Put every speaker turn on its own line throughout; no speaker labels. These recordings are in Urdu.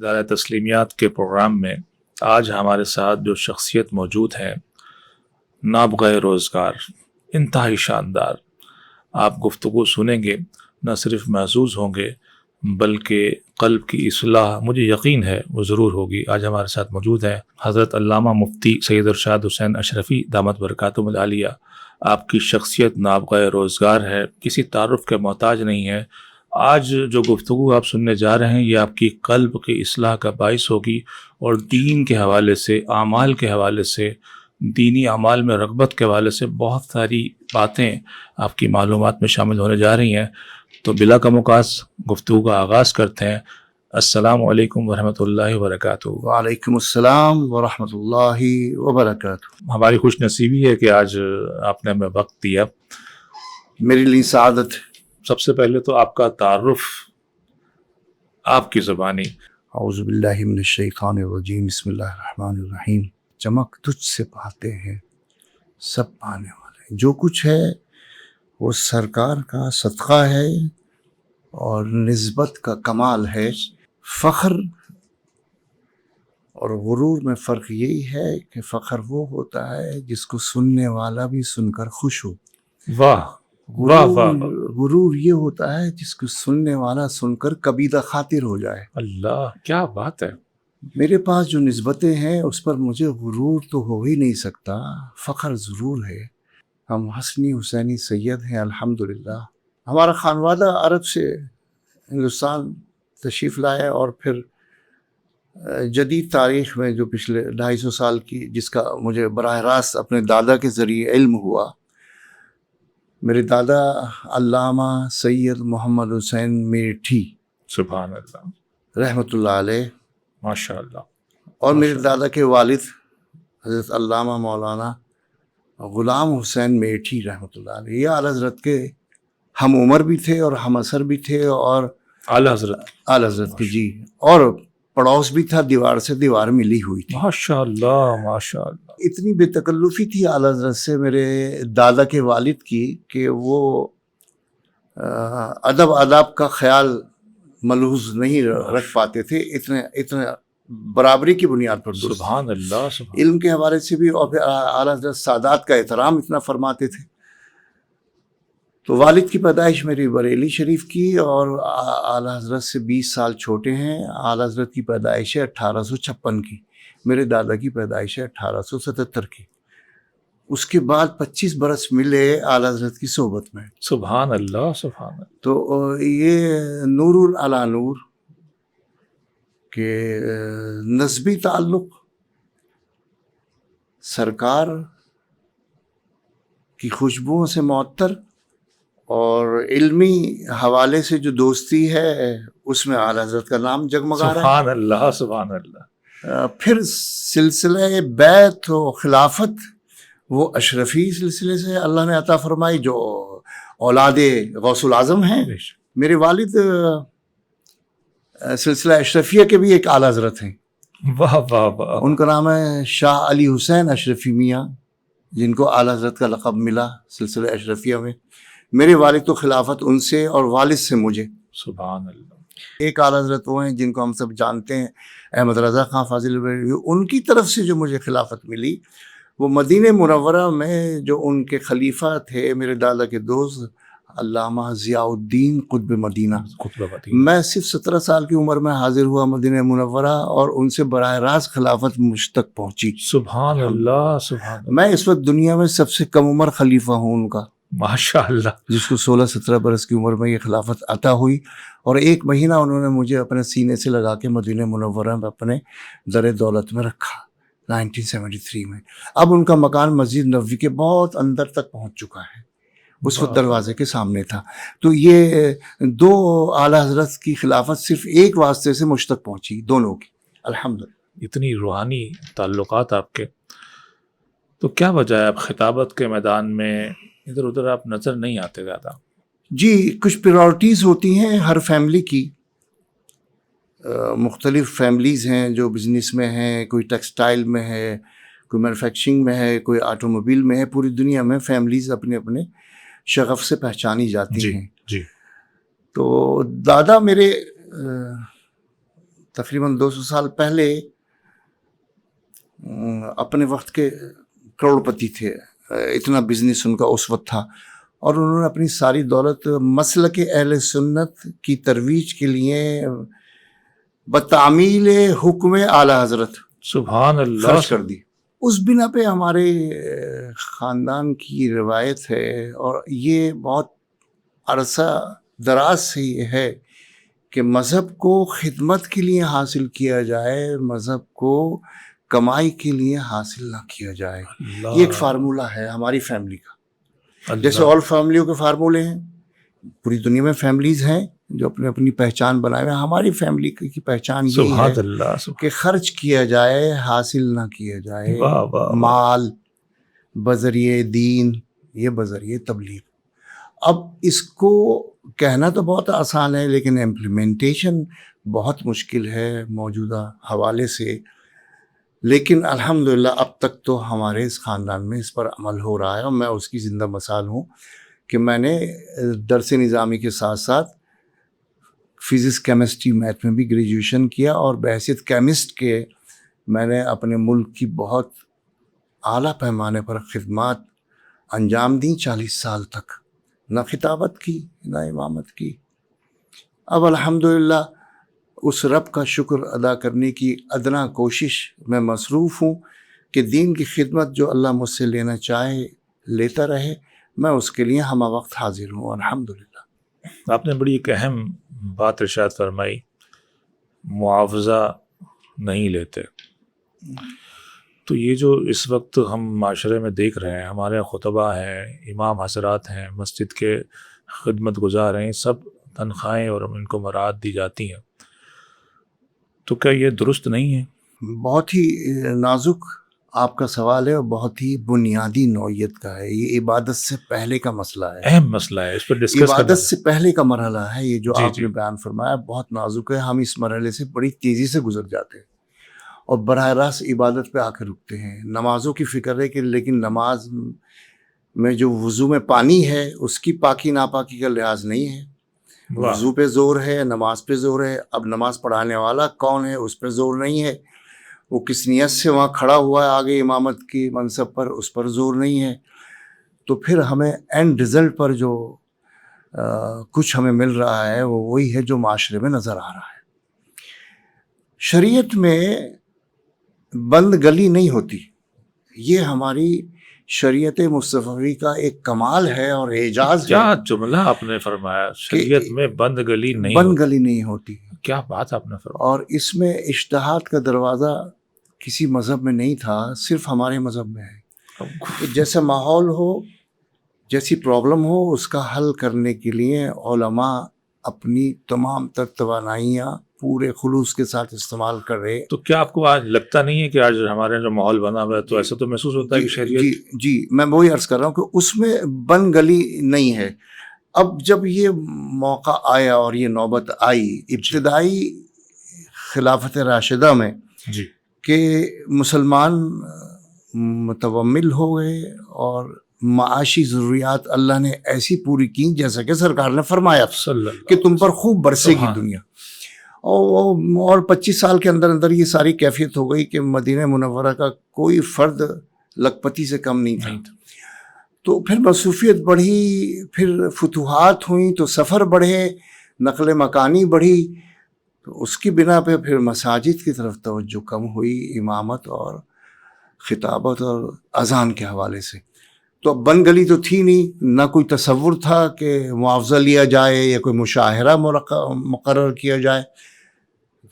ادارہ تسلیمیات کے پروگرام میں آج ہمارے ساتھ جو شخصیت موجود ہے، نابغہ روزگار، انتہائی شاندار. آپ گفتگو سنیں گے نہ صرف محظوظ ہوں گے بلکہ قلب کی اصلاح مجھے یقین ہے وہ ضرور ہوگی. آج ہمارے ساتھ موجود ہیں حضرت علامہ مفتی سید ارشاد حسین اشرفی دامت برکاتہم العالیہ. آپ کی شخصیت نابغہ روزگار ہے، کسی تعارف کے محتاج نہیں ہے. آج جو گفتگو آپ سننے جا رہے ہیں یہ آپ کی قلب کی اصلاح کا باعث ہوگی، اور دین کے حوالے سے، اعمال کے حوالے سے، دینی اعمال میں رغبت کے حوالے سے بہت ساری باتیں آپ کی معلومات میں شامل ہونے جا رہی ہیں. تو بلا کم وقاص گفتگو کا آغاز کرتے ہیں. السلام علیکم ورحمۃ اللہ وبرکاتہ.
وعلیکم السلام ورحمۃ اللہ وبرکاتہ.
ہماری خوش نصیبی ہے کہ آج آپ نے ہمیں وقت دیا.
میرے لیے سعادت.
سب سے پہلے تو آپ کا تعارف آپ کی زبانی.
اعوذ باللہ من الشیطان الرجیم، بسم اللہ الرحمن الرحیم. چمک تجھ سے پاتے ہیں سب پانے والے. جو کچھ ہے وہ سرکار کا صدقہ ہے اور نسبت کا کمال ہے. فخر اور غرور میں فرق یہی ہے کہ فخر وہ ہوتا ہے جس کو سننے والا بھی سن کر خوش ہو.
واہ واہ واہ.
غرور یہ ہوتا ہے جس کو سننے والا سن کر کبیدہ خاطر ہو جائے.
اللہ کیا بات ہے.
میرے پاس جو نسبتیں ہیں اس پر مجھے غرور تو ہو ہی نہیں سکتا، فخر ضرور ہے. ہم حسنی حسینی سید ہیں الحمدللہ. ہمارا خانوادہ عرب سے ہندوستان تشریف لائے اور پھر جدید تاریخ میں جو پچھلے 250 سال کی جس کا مجھے براہ راست اپنے دادا کے ذریعے علم ہوا. میرے دادا علامہ سید محمد حسین میٹھی
سبحان اللہ
رحمۃ اللہ علیہ،
ماشاء اللہ.
اور میرے دادا کے والد حضرت علامہ مولانا غلام حسین میٹھی رحمۃ اللہ علیہ، یہ اعلیٰ حضرت کے ہم عمر بھی تھے اور ہم اثر بھی تھے، اور
اعلیٰ حضرت
کے جی، اور پڑوس بھی تھا، دیوار سے دیوار ملی ہوئی تھی.
ماشاء اللہ ماشاء اللہ.
اتنی بے تکلفی تھی اعلیٰ حضرت سے میرے دادا کے والد کی کہ وہ ادب آداب کا خیال ملحوظ نہیں رکھ پاتے تھے. اتنے برابری کی بنیاد پر درست.
سبحان اللہ سبحان.
علم کے حوالے سے بھی، اور پھر اعلیٰ حضرت سادات کا احترام اتنا فرماتے تھے. تو والد کی پیدائش میری بریلی شریف کی، اور اعلیٰ حضرت سے 20 سال چھوٹے ہیں. اعلیٰ حضرت کی پیدائش ہے 1856 کی، میرے دادا کی پیدائش ہے 1877 کی. اس کے بعد 25 برس ملے اعلیٰ حضرت کی صحبت میں.
سبحان اللہ سبحان اللہ.
تو یہ نور علی نور کہ نسبی تعلق سرکار کی خوشبوؤں سے معطر، اور علمی حوالے سے جو دوستی ہے اس میں اعلیٰ حضرت کا نام جگمگا رہا ہے.
سبحان اللہ سبحان اللہ.
پھر سلسلہ بیعت و خلافت وہ اشرفی سلسلے سے اللہ نے عطا فرمائی، جو اولاد غوث العظم ہیں. میرے والد سلسلہ اشرفیہ کے بھی ایک اعلیٰ حضرت ہیں.
واہ واہ واہ.
ان کا نام ہے شاہ علی حسین اشرفی میاں، جن کو اعلیٰ حضرت کا لقب ملا سلسلہ اشرفیہ میں. میرے والد تو خلافت ان سے اور والد سے مجھے.
سبحان اللہ.
ایک اعلیٰ حضرت وہ ہیں جن کو ہم سب جانتے ہیں، احمد رضا خان فاضل بریلوی. ان کی طرف سے جو مجھے خلافت ملی وہ مدینہ منورہ میں جو ان کے خلیفہ تھے، میرے دادا کے دوست علامہ ضیاء الدین قطب مدینہ. میں صرف 17 سال کی عمر میں حاضر ہوا مدینہ منورہ، اور ان سے براہ راست خلافت مجھ تک پہنچی.
سبحان اللہ سبحان اللہ.
میں اس وقت دنیا میں سب سے کم عمر خلیفہ ہوں ان کا،
ماشاء اللہ.
جس کو 16-17 برس کی عمر میں یہ خلافت عطا ہوئی، اور 1 مہینہ انہوں نے مجھے اپنے سینے سے لگا کے مدینہ منورہ میں اپنے در دولت میں رکھا 1973 میں. اب ان کا مکان مسجد نبوی کے بہت اندر تک پہنچ چکا ہے، اس وقت دروازے کے سامنے تھا. تو یہ 2 اعلیٰ حضرت کی خلافت صرف ایک واسطے سے مجھ تک پہنچی، دونوں کی الحمدللہ.
اتنی روحانی تعلقات آپ کے، تو کیا وجہ ہے آپ خطابت کے میدان میں ادھر ادھر آپ نظر نہیں آتے زیادہ؟
جی، کچھ پریورٹیز ہوتی ہیں ہر فیملی کی. مختلف فیملیز ہیں جو بزنس میں ہیں، کوئی ٹیکسٹائل میں ہے، کوئی مینوفیکچرنگ میں ہے، کوئی آٹو موبائل میں ہے. پوری دنیا میں فیملیز اپنے اپنے شغف سے پہچانی جاتی ہیں.
جی.
تو دادا میرے تقریباً 200 سال پہلے اپنے وقت کے کروڑ پتی تھے، اتنا بزنس ان کا اس وقت تھا، اور انہوں نے اپنی ساری دولت مسلک اہل سنت کی ترویج کے لیے بتعمیل حکم اعلی حضرت
سبحان اللہ،
خرچ کر دی۔ اس بنا پہ ہمارے خاندان کی روایت ہے، اور یہ بہت عرصہ دراز سے یہ ہے کہ مذہب کو خدمت کے لیے حاصل کیا جائے، مذہب کو کمائی کے لیے حاصل نہ کیا جائے۔
اللہ
یہ ایک فارمولہ ہے ہماری فیملی کا،
اللہ،
جیسے اور فیملیوں کے فارمولے ہیں، پوری دنیا میں فیملیز ہیں جو اپنی اپنی پہچان بنائے ہوئے ہیں۔ ہماری فیملی کی پہچان یہ
سبحان
ہے
اللہ،
کہ خرچ کیا جائے، حاصل نہ کیا جائے،
واہ واہ واہ،
مال بذریعہ دین، یہ بذریعہ تبلیغ۔ اب اس کو کہنا تو بہت آسان ہے، لیکن امپلیمنٹیشن بہت مشکل ہے موجودہ حوالے سے، لیکن الحمدللہ اب تک تو ہمارے اس خاندان میں اس پر عمل ہو رہا ہے، اور میں اس کی زندہ مثال ہوں کہ میں نے درس نظامی کے ساتھ ساتھ فزکس، کیمسٹری، میتھ میں بھی گریجویشن کیا، اور بحیثیت کیمسٹ کے میں نے اپنے ملک کی بہت اعلیٰ پیمانے پر خدمات انجام دیں 40 سال تک، نہ خطابت کی نہ امامت کی۔ اب الحمدللہ اس رب کا شکر ادا کرنے کی ادنا کوشش میں مصروف ہوں کہ دین کی خدمت جو اللہ مجھ سے لینا چاہے لیتا رہے، میں اس کے لیے ہمہ وقت حاضر ہوں الحمدللہ۔
آپ نے بڑی ایک اہم بات ارشاد فرمائی، معاوضہ نہیں لیتے۔ تو یہ جو اس وقت ہم معاشرے میں دیکھ رہے ہیں، ہمارے خطبہ ہیں، امام حضرات ہیں، مسجد کے خدمت گزار ہیں، سب تنخواہیں اور ان کو مراعات دی جاتی ہیں، تو کیا یہ درست نہیں ہے؟
بہت ہی نازک آپ کا سوال ہے، اور بہت ہی بنیادی نوعیت کا ہے۔ یہ عبادت سے پہلے کا مسئلہ ہے،
اہم مسئلہ ہے، اس پر ڈسکس کرنا
عبادت سے پہلے کا مرحلہ ہے۔ یہ جو
جی
آپ
جی
نے بیان فرمایا بہت نازک ہے، ہم اس مرحلے سے بڑی تیزی سے گزر جاتے ہیں اور براہ راست عبادت پہ آ کے رکتے ہیں۔ نمازوں کی فکر ہے کہ لیکن نماز میں جو وضو میں پانی ہے اس کی پاکی ناپاکی کا لحاظ نہیں ہے،
واہ،
وضو پہ زور ہے، نماز پہ زور ہے۔ اب نماز پڑھانے والا کون ہے اس پہ زور نہیں ہے، وہ کس نیت سے وہاں کھڑا ہوا ہے آگے امامت کی منصب پر، اس پر زور نہیں ہے۔ تو پھر ہمیں اینڈ رزلٹ پر جو کچھ ہمیں مل رہا ہے وہ وہی ہے جو معاشرے میں نظر آ رہا ہے۔ شریعت میں بند گلی نہیں ہوتی، یہ ہماری شریعت مصطفی کا ایک کمال ہے اور اعجاز ہے۔
کیا جملہ آپ نے فرمایا، شریعت میں بند گلی نہیں
بند
ہوتی،
گلی نہیں ہوتی،
کیا بات آپ نے فرمایا۔
اور اس میں اجتہاد کا دروازہ کسی مذہب میں نہیں تھا، صرف ہمارے مذہب میں ہے کہ جیسا ماحول ہو، جیسی پرابلم ہو، اس کا حل کرنے کے لیے علماء اپنی تمام تر توانائیاں پورے خلوص کے ساتھ استعمال کر رہے۔
تو کیا آپ کو آج لگتا نہیں ہے کہ آج ہمارے جو ماحول بنا ہوا ہے تو ایسا تو محسوس ہوتا ہے کہ شریعت
جی میں وہی عرض کر رہا ہوں کہ اس میں بند گلی نہیں ہے۔ اب جب یہ موقع آیا اور یہ نوبت آئی ابتدائی خلافت راشدہ میں
جی
کہ مسلمان متومل ہو گئے اور معاشی ضروریات اللہ نے ایسی پوری کی جیسا کہ سرکار نے فرمایا
صلی اللہ
کہ تم پر خوب برسے گی
سبحان
دنیا، اور 25 سال کے اندر اندر یہ ساری کیفیت ہو گئی کہ مدینہ منورہ کا کوئی فرد لکھپتی سے کم نہیں تھا۔ تو پھر مصروفیت بڑھی، پھر فتوحات ہوئیں تو سفر بڑھے، نقل مکانی بڑھی، تو اس کی بنا پہ پھر مساجد کی طرف توجہ کم ہوئی امامت اور خطابت اور اذان کے حوالے سے۔ تو اب بند گلی تو تھی نہیں، نہ کوئی تصور تھا کہ معاوضہ لیا جائے یا کوئی مشاہرہ مقرر کیا جائے۔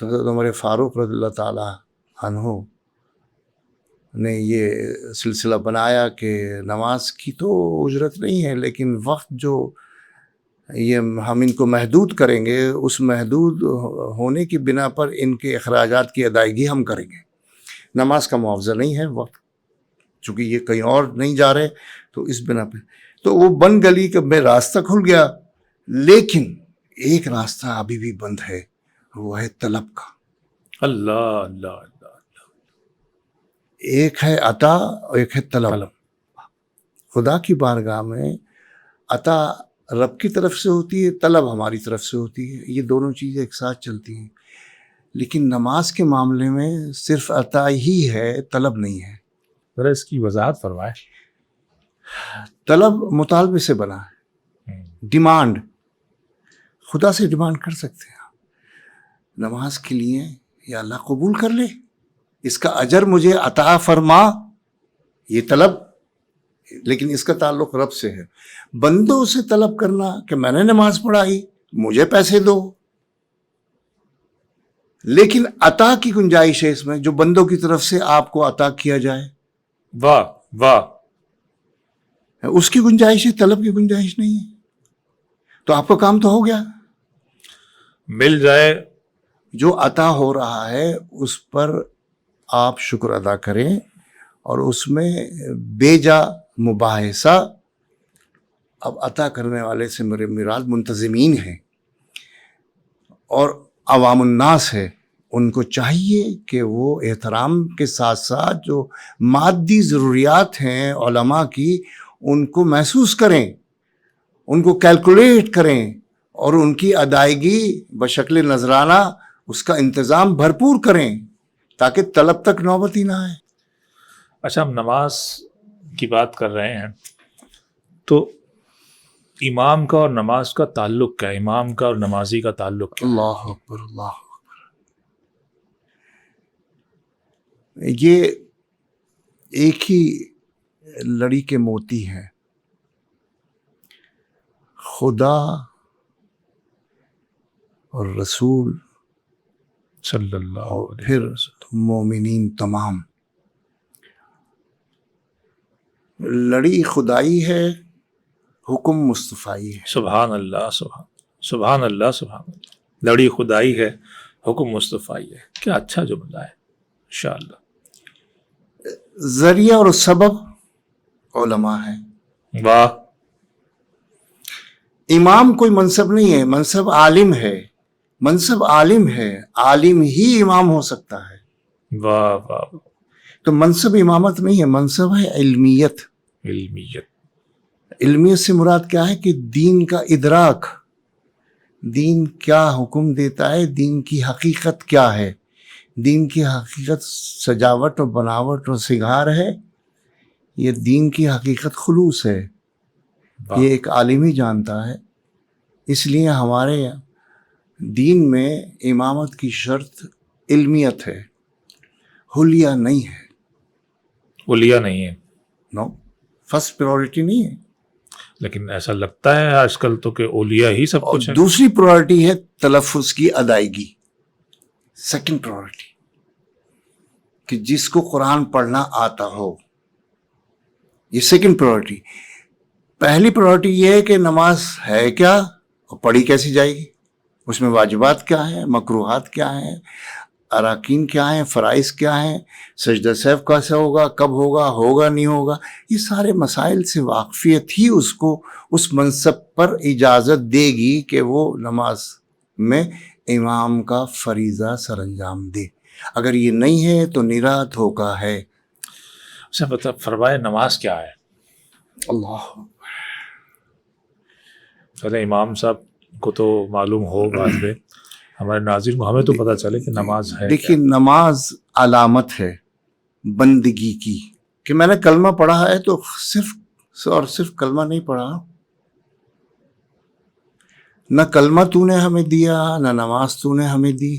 تو حضرت عمر فاروق رضی اللہ تعالیٰ عنہ نے یہ سلسلہ بنایا کہ نماز کی تو اجرت نہیں ہے، لیکن وقت جو یہ ہم ان کو محدود کریں گے، اس محدود ہونے کی بنا پر ان کے اخراجات کی ادائیگی ہم کریں گے۔ نماز کا معاوضہ نہیں ہے، وقت چونکہ یہ کہیں اور نہیں جا رہے، تو اس بنا پہ تو وہ بند گلی کا میں راستہ کھل گیا، لیکن ایک راستہ ابھی بھی بند ہے، وہ ہے طلب کا۔
اللہ اللہ اللہ،
ایک ہے عطا اور ایک ہے طلب۔ خدا کی بارگاہ میں عطا رب کی طرف سے ہوتی ہے، طلب ہماری طرف سے ہوتی ہے، یہ دونوں چیزیں ایک ساتھ چلتی ہیں۔ لیکن نماز کے معاملے میں صرف عطا ہی ہے، طلب نہیں ہے.
ذرا اس کی وضاحت فرمائیں.
طلب مطالبے سے بنا ہے، ڈیمانڈ. خدا سے ڈیمانڈ کر سکتے ہیں نماز کے لیے، یا اللہ قبول کر لے، اس کا اجر مجھے عطا فرما، یہ طلب. لیکن اس کا تعلق رب سے ہے. بندوں سے طلب کرنا کہ میں نے نماز پڑھائی، مجھے پیسے دو، لیکن عطا کی گنجائش ہے اس میں، جو بندوں کی طرف سے آپ کو عطا کیا جائے.
واہ واہ.
اس کی گنجائش ہے، طلب کی گنجائش نہیں ہے. تو آپ کا کام تو ہو گیا.
مل جائے.
جو عطا ہو رہا ہے اس پر آپ شکر ادا کریں، اور اس میں بے جا مباحثہ. اب عطا کرنے والے سے میرے مراد منتظمین ہیں اور عوام الناس ہے. ان کو چاہیے کہ وہ احترام کے ساتھ ساتھ جو مادی ضروریات ہیں علماء کی، ان کو محسوس کریں، ان کو کیلکولیٹ کریں، اور ان کی ادائیگی بشکل نذرانہ اس کا انتظام بھرپور کریں، تاکہ طلب تک نوبت ہی نہ آئے.
اچھا، ہم نماز کی بات کر رہے ہیں تو امام کا اور نماز کا تعلق کیا ہے؟ امام کا اور نمازی کا تعلق کیا ہے؟
اللہ اکبر، اللہ اکبر. یہ ایک ہی لڑی کے موتی ہیں. خدا اور رسول
صلی اللہ
اور
علیہ
پھر
وسلم.
مومنین تمام. لڑی خدائی ہے، حکم مصطفائی ہے.
سبحان اللہ، سبحان اللہ، سبحان اللہ. لڑی خدائی ہے، حکم مصطفیٰ ہے. کیا اچھا جملہ ہے، انشاءاللہ.
ذریعہ اور سبب علماء ہے.
واہ.
امام کوئی منصب نہیں ہے، منصب عالم ہے. منصب عالم ہے، عالم ہی امام ہو سکتا ہے.
واہ واہ.
تو منصب امامت نہیں ہے، منصب ہے علمیت.
علمیت.
علمیت سے مراد کیا ہے کہ دین کا ادراک، دین کیا حکم دیتا ہے، دین کی حقیقت کیا ہے. دین کی حقیقت سجاوٹ اور بناوٹ اور سنگار ہے، یہ دین کی حقیقت خلوص ہے. یہ ایک عالم ہی جانتا ہے. اس لیے ہمارے دین میں امامت کی شرط علمیت ہے، حلیہ نہیں ہے.
اولیاء نہیں ہے.
نو، فرسٹ پریورٹی نہیں ہے.
لیکن ایسا لگتا ہے آج کل تو کہ اولیاء ہی سب
اور
کچھ ہے.
دوسری پریورٹی ہے تلفظ کی ادائیگی. سیکنڈ پریورٹی کہ جس کو قرآن پڑھنا آتا ہو، یہ سیکنڈ پریورٹی. پہلی پریورٹی یہ ہے کہ نماز ہے کیا اور پڑھی کیسی جائے گی، اس میں واجبات کیا ہیں، مکروہات کیا ہیں، اراکین کیا ہیں، فرائض کیا ہیں، سجدہ سہو کیسا ہوگا، کب ہوگا، ہوگا نہیں ہوگا. یہ سارے مسائل سے واقفیت ہی اس کو اس منصب پر اجازت دے گی کہ وہ نماز میں امام کا فریضہ سر انجام دے. اگر یہ نہیں ہے تو نرا دھوکہ ہے.
اچھا بتا، فرمائے نماز کیا ہے؟
اللہ،
چلے امام صاحب کو تو معلوم ہو، بعد میں ہمارے ناظرین کو، ہمیں تو پتہ چلے کہ نماز ہے.
دیکھیے، نماز علامت ہے بندگی کی. کہ میں نے کلمہ پڑھا ہے تو صرف اور صرف کلمہ نہیں پڑھا. نہ کلمہ تو نے ہمیں دیا، نہ نماز تو نے ہمیں دی،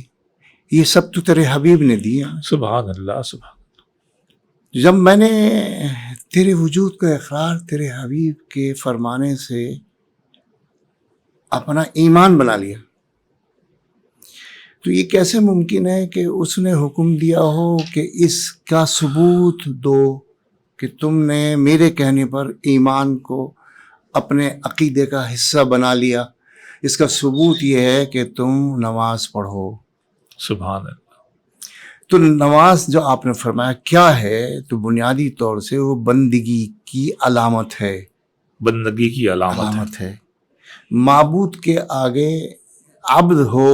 یہ سب تو تیرے حبیب نے دیا.
سبحان اللہ، سبحان.
جب میں نے تیرے وجود کا اقرار تیرے حبیب کے فرمانے سے اپنا ایمان بنا لیا، تو یہ کیسے ممکن ہے کہ اس نے حکم دیا ہو کہ اس کا ثبوت دو کہ تم نے میرے کہنے پر ایمان کو اپنے عقیدے کا حصہ بنا لیا. اس کا ثبوت یہ ہے کہ تم نماز پڑھو.
سبحان اللہ.
تو نماز جو آپ نے فرمایا کیا ہے، تو بنیادی طور سے وہ بندگی کی علامت ہے.
بندگی کی علامت
ہے. معبود کے آگے عبد ہو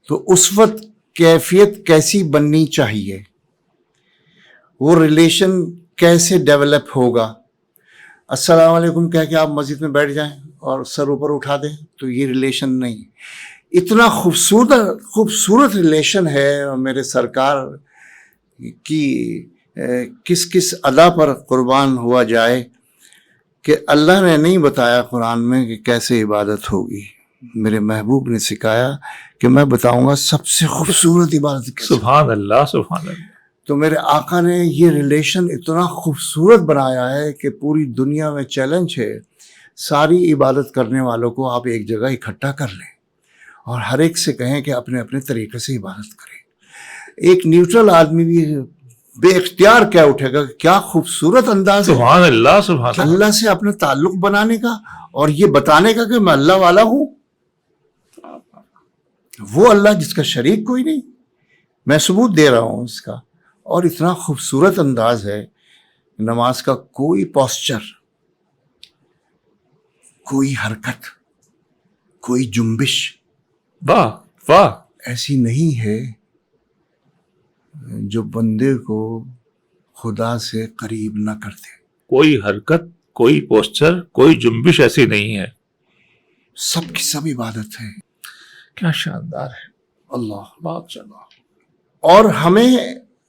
تو اس وقت کیفیت کیسی بننی چاہیے، وہ ریلیشن کیسے ڈیولپ ہوگا. السلام علیکم کہہ کے آپ مسجد میں بیٹھ جائیں اور سر اوپر اٹھا دیں تو یہ ریلیشن نہیں. اتنا خوبصورت ریلیشن ہے میرے سرکار کی کس ادا پر قربان ہوا جائے کہ اللہ نے نہیں بتایا قرآن میں کہ کیسے عبادت ہوگی، میرے محبوب نے سکھایا کہ میں بتاؤں گا سب سے خوبصورت عبادت کیسے۔
سبحان اللہ سبحان اللہ۔
تو میرے آقا نے یہ ریلیشن اتنا خوبصورت بنایا ہے کہ پوری دنیا میں چیلنج ہے، ساری عبادت کرنے والوں کو آپ ایک جگہ اکٹھا کر لیں اور ہر ایک سے کہیں کہ اپنے اپنے طریقے سے عبادت کریں۔ ایک نیوٹرل آدمی بھی بے اختیار کیا اٹھے گا، کیا خوبصورت انداز ہے
سبحان اللہ سبحان اللہ۔
اللہ سے اپنا تعلق بنانے کا اور یہ بتانے کا کہ میں اللہ والا ہوں، وہ اللہ جس کا شریک کوئی نہیں، میں ثبوت دے رہا ہوں اس کا۔ اور اتنا خوبصورت انداز ہے نماز کا، کوئی پوسچر، کوئی حرکت، کوئی جنبش
واہ واہ،
ایسی نہیں ہے جو بندے کو خدا سے قریب نہ کرتے۔
کوئی حرکت، کوئی پوسچر، کوئی جنبش ایسی نہیں ہے۔
سب کی سب عبادت ہے۔
کیا شاندار ہے،
اللہ۔
بات چلا۔
اور ہمیں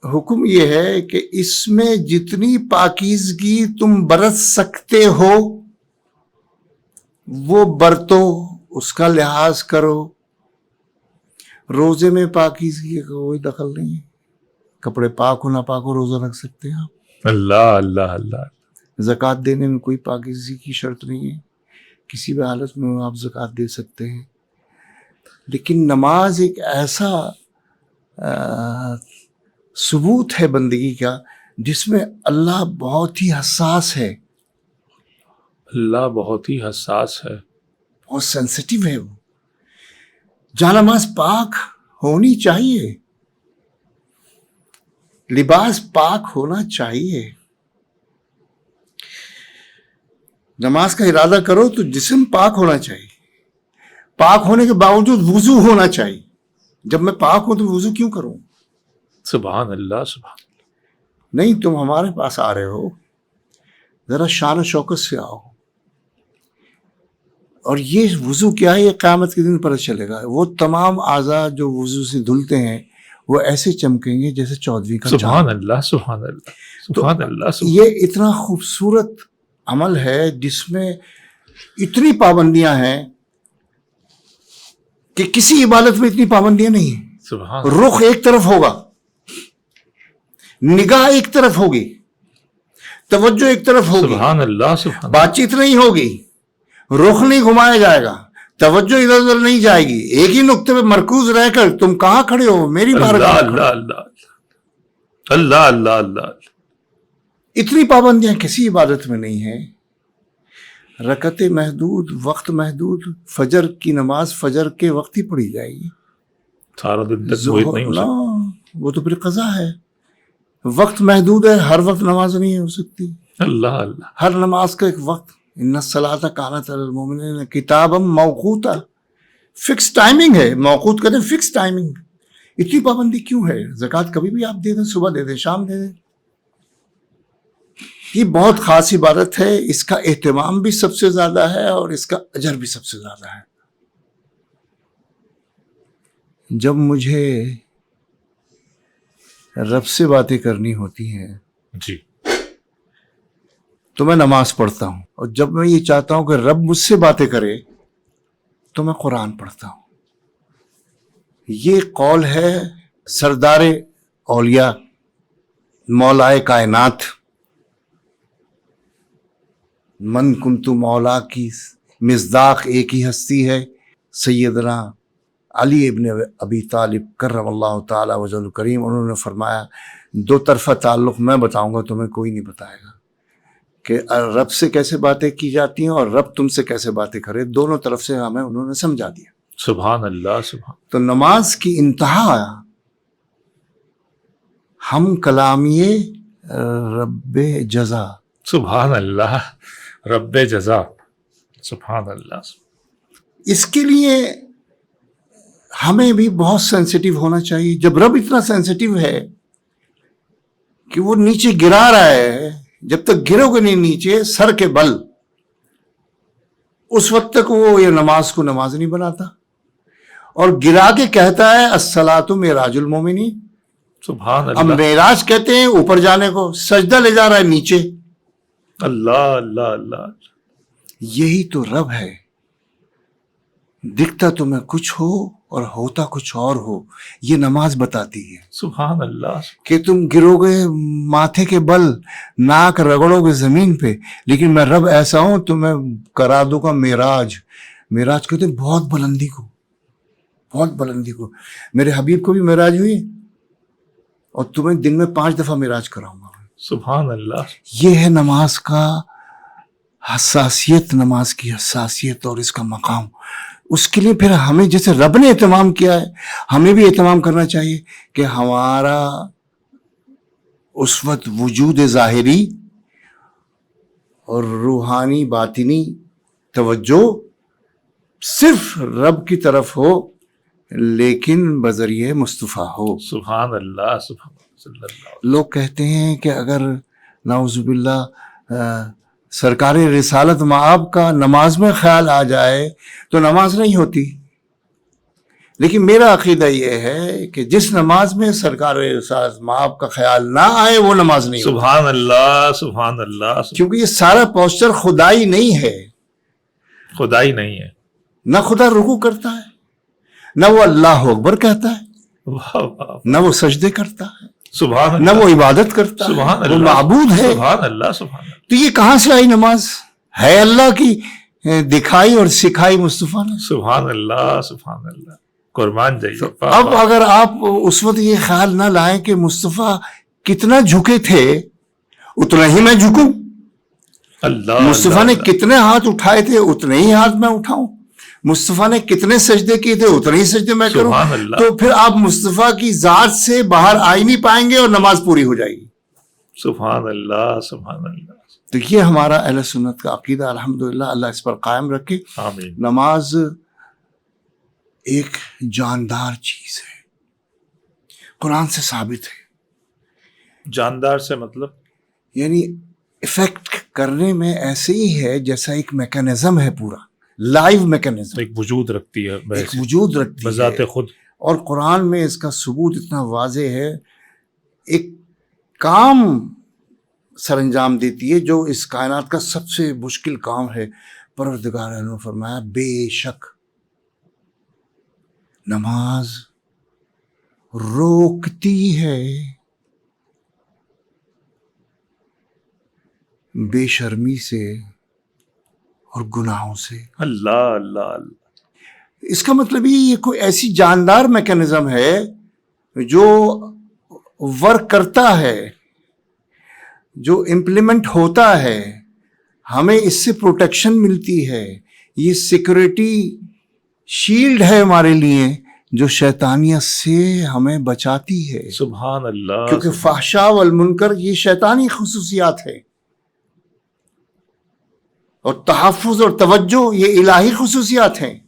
حکم یہ ہے کہ اس میں جتنی پاکیزگی تم برت سکتے ہو وہ برتو، اس کا لحاظ کرو۔ روزے میں پاکیزگی کا کوئی دخل نہیں ہے، کپڑے پاک ہو نہ پاک ہو روزہ رکھ سکتے ہیں آپ۔
اللہ اللہ اللہ۔
زکوٰۃ دینے میں کوئی پاکیزگی کی شرط نہیں ہے، کسی بھی حالت میں آپ زکوٰۃ دے سکتے ہیں۔ لیکن نماز ایک ایسا ثبوت ہے بندگی کا جس میں اللہ بہت ہی حساس ہے،
اللہ بہت ہی حساس ہے،
بہت سینسٹیو ہے۔ وہ جانماز پاک ہونی چاہیے، لباس پاک ہونا چاہیے۔ نماز کا ارادہ کرو تو جسم پاک ہونا چاہیے، پاک ہونے کے باوجود وضو ہونا چاہیے۔ جب میں پاک ہوں تو وضو کیوں کروں؟
سبحان اللہ سبحان۔
نہیں، تم ہمارے پاس آ رہے ہو، ذرا شان و شوکت سے آؤ۔ اور یہ وضو کیا ہے، یہ قیامت کے دن پتہ چلے گا۔ وہ تمام اعضاء جو وضو سے دھلتے ہیں وہ ایسے چمکیں گے جیسے 14ویں کا چاند۔
سبحان اللہ سبحان اللہ سبحان اللہ سبحان۔
یہ اتنا خوبصورت عمل ہے جس میں اتنی پابندیاں ہیں کہ کسی عبادت میں اتنی پابندیاں نہیں ہیں۔
سبحان
رخ ایک طرف ہوگا، نگاہ ایک طرف ہوگی، توجہ ایک طرف ہوگی،
سبحان اللہ سبحان۔
بات چیت نہیں ہوگی، رخ نہیں گھمایا جائے گا، توجہ ادھر ادھر نہیں جائے گی، ایک ہی نقطے پہ مرکوز رہ کر تم کہاں کھڑے ہو، میری بارگاہ میں کھڑے ہو۔
اللہ اللہ اللہ اللہ۔
اتنی پابندیاں کسی عبادت میں نہیں ہیں۔ رکعت محدود، وقت محدود، فجر کی نماز فجر کے وقت ہی پڑھی جائے گی،
سارا دن تک محیط نہیں ہو سکتا۔
لا، وہ تو پھر قضا ہے۔ وقت محدود ہے، ہر وقت نماز نہیں ہو سکتی۔
اللہ اللہ۔
ہر نماز کا ایک وقت، ان الصلاۃ کانت علی المؤمنین کتابا موقوتا، فکس ٹائمنگ ہے۔ موقوت کہتے ہیں فکس ٹائمنگ۔ اتنی پابندی کیوں ہے؟ زکوٰۃ کبھی بھی آپ دے دیں، صبح دے دیں، شام دے دیں۔ یہ بہت خاص عبادت ہے، اس کا اہتمام بھی سب سے زیادہ ہے اور اس کا اجر بھی سب سے زیادہ ہے۔ جب مجھے رب سے باتیں کرنی ہوتی ہیں
جی،
تو میں نماز پڑھتا ہوں، اور جب میں یہ چاہتا ہوں کہ رب مجھ سے باتیں کرے تو میں قرآن پڑھتا ہوں۔ یہ قول ہے سردار اولیاء، مولائے کائنات، من کنتو مولا کی مصداق ایک ہی ہستی ہے، سیدنا علی ابن ابی طالب کرم اللہ تعالی وجہ الکریم۔ انہوں نے فرمایا دو طرفہ تعلق میں بتاؤں گا، تمہیں کوئی نہیں بتائے گا، کہ رب سے کیسے باتیں کی جاتی ہیں اور رب تم سے کیسے باتیں کرے، دونوں طرف سے ہمیں انہوں نے سمجھا دیا۔
سبحان اللہ سبحان۔
تو نماز کی انتہا ہم کلامیے رب جزا،
سبحان اللہ، رب جزا، سبحان اللہ۔
اس کے لیے ہمیں بھی بہت سینسٹیو ہونا چاہیے۔ جب رب اتنا سینسٹیو ہے کہ وہ نیچے گرا رہا ہے، جب تک گرو گے نہیں نیچے سر کے بل، اس وقت تک وہ یہ نماز کو نماز نہیں بناتا۔ اور گرا کے کہتا ہے الصلاۃ معراج المومنین.
سبحان
اب
اللہ
معراج کہتے ہیں اوپر جانے کو, سجدہ لے جا رہا ہے نیچے.
اللہ اللہ اللہ.
یہی تو رب ہے. دکھتا تمہیں کچھ ہو اور ہوتا کچھ اور ہو, یہ نماز بتاتی ہے.
سبحان اللہ.
کہ تم گرو گے ماتھے کے بل, ناک رگڑو گے زمین پہ, لیکن میں رب ایسا ہوں تمہیں کرا دوں گا معراج. معراج کہتے ہیں بہت بلندی کو, بہت بلندی کو. میرے حبیب کو بھی معراج ہوئی, اور تمہیں دن میں 5 دفعہ معراج کراؤں گا.
سبحان اللہ.
یہ ہے نماز کا حساسیت, نماز کی حساسیت اور اس کا مقام. اس کے لیے پھر ہمیں جیسے رب نے اہتمام کیا ہے, ہمیں بھی اہتمام کرنا چاہیے کہ ہمارا اس وقت وجود ظاہری اور روحانی باطنی توجہ صرف رب کی طرف ہو, لیکن بذریعہ مصطفیٰ ہو.
سبحان اللہ. سبحان اللہ.
لوگ کہتے ہیں کہ اگر نعوذ باللہ سرکار رسالت مآب کا نماز میں خیال آ جائے تو نماز نہیں ہوتی. لیکن میرا عقیدہ یہ ہے کہ جس نماز میں سرکار رسالت مآب کا خیال نہ آئے وہ نماز نہیں ہوتی.
سبحان اللہ. سبحان اللہ.
کیونکہ یہ سارا پوسچر خدائی نہیں ہے.
خدائی نہیں ہے.
نہ خدا رکوع کرتا ہے, نہ وہ اللہ اکبر کہتا ہے,
واہ واہ.
نہ وہ سجدے کرتا ہے,
سبحان
نہ
اللہ.
وہ عبادت کرتا
سبحان
ہے. وہ
اللہ.
معبود ہے.
سبحان اللہ. سبحان اللہ.
تو یہ کہاں سے آئی نماز؟ ہے اللہ کی دکھائی اور سکھائی مصطفیٰ نے.
سبحان اللہ. سبحان اللہ. قربان جائیے.
اب اگر آپ اس وقت یہ خیال نہ لائیں کہ مصطفیٰ کتنا جھکے تھے اتنا ہی میں جھکوں,
اللہ.
مصطفیٰ نے کتنے ہاتھ اٹھائے تھے اتنے ہی ہاتھ میں اٹھاؤں, مصطفیٰ نے کتنے سجدے کیے تھے اتنے ہی سجدے میں کروں.
سبحان اللہ.
تو پھر آپ مصطفیٰ کی ذات سے باہر آ ہی نہیں پائیں گے اور نماز پوری ہو جائے گی.
سبحان اللہ. سبحان اللہ.
تو یہ ہمارا اہل سنت کا عقیدہ الحمدللہ, اللہ اس پر قائم رکھے.
آمین.
نماز ایک جاندار چیز ہے, قرآن سے ثابت ہے.
جاندار سے مطلب
یعنی افیکٹ کرنے میں ایسے ہی ہے جیسا ایک میکانزم ہے, پورا لائیو میکانزم,
ایک وجود رکھتی ہے
ایک وجود رکھتی ہے
بذات خود.
اور قرآن میں اس کا ثبوت اتنا واضح ہے. ایک کام سر انجام دیتی ہے جو اس کائنات کا سب سے مشکل کام ہے. پروردگار عالم نے فرمایا بے شک نماز روکتی ہے بے شرمی سے اور گناہوں سے.
اللہ اللہ اللہ.
اس کا مطلب یہ کوئی ایسی جاندار میکانزم ہے جو ورک کرتا ہے, جو امپلیمنٹ ہوتا ہے, ہمیں اس سے پروٹیکشن ملتی ہے. یہ سیکورٹی شیلڈ ہے ہمارے لیے جو شیطانیت سے ہمیں بچاتی ہے.
سبحان اللہ.
کیونکہ فحشاء والمنکر یہ شیطانی خصوصیات ہے, اور تحفظ اور توجہ یہ الہی خصوصیات ہیں.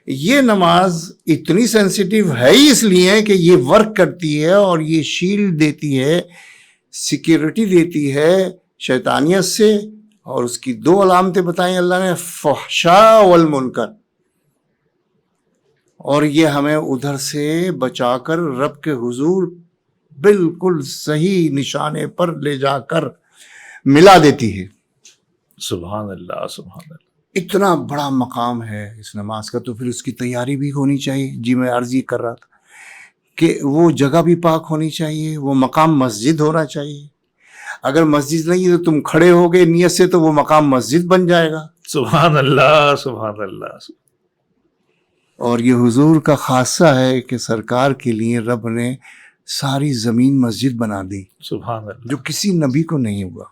یہ نماز اتنی سینسیٹیو ہے ہی اس لیے کہ یہ ورک کرتی ہے اور یہ شیلڈ دیتی ہے, سیکیورٹی دیتی ہے شیطانیت سے. اور اس کی 2 علامتیں بتائیں اللہ نے, فحشاء والمنکر, اور یہ ہمیں ادھر سے بچا کر رب کے حضور بالکل صحیح نشانے پر لے جا کر ملا دیتی ہے.
سبحان اللہ. سبحان اللہ.
اتنا بڑا مقام ہے اس نماز کا, تو پھر اس کی تیاری بھی ہونی چاہیے. جی میں عرض یہ کر رہا تھا کہ وہ جگہ بھی پاک ہونی چاہیے, وہ مقام مسجد ہونا چاہیے. اگر مسجد نہیں ہے تو تم کھڑے ہو گئے نیت سے تو وہ مقام مسجد بن جائے گا.
سبحان اللہ. سبحان اللہ.
اور یہ حضور کا خاصہ ہے کہ سرکار کے لیے رب نے ساری زمین مسجد بنا دی,
سبحان اللہ.
جو کسی نبی کو نہیں ہوا.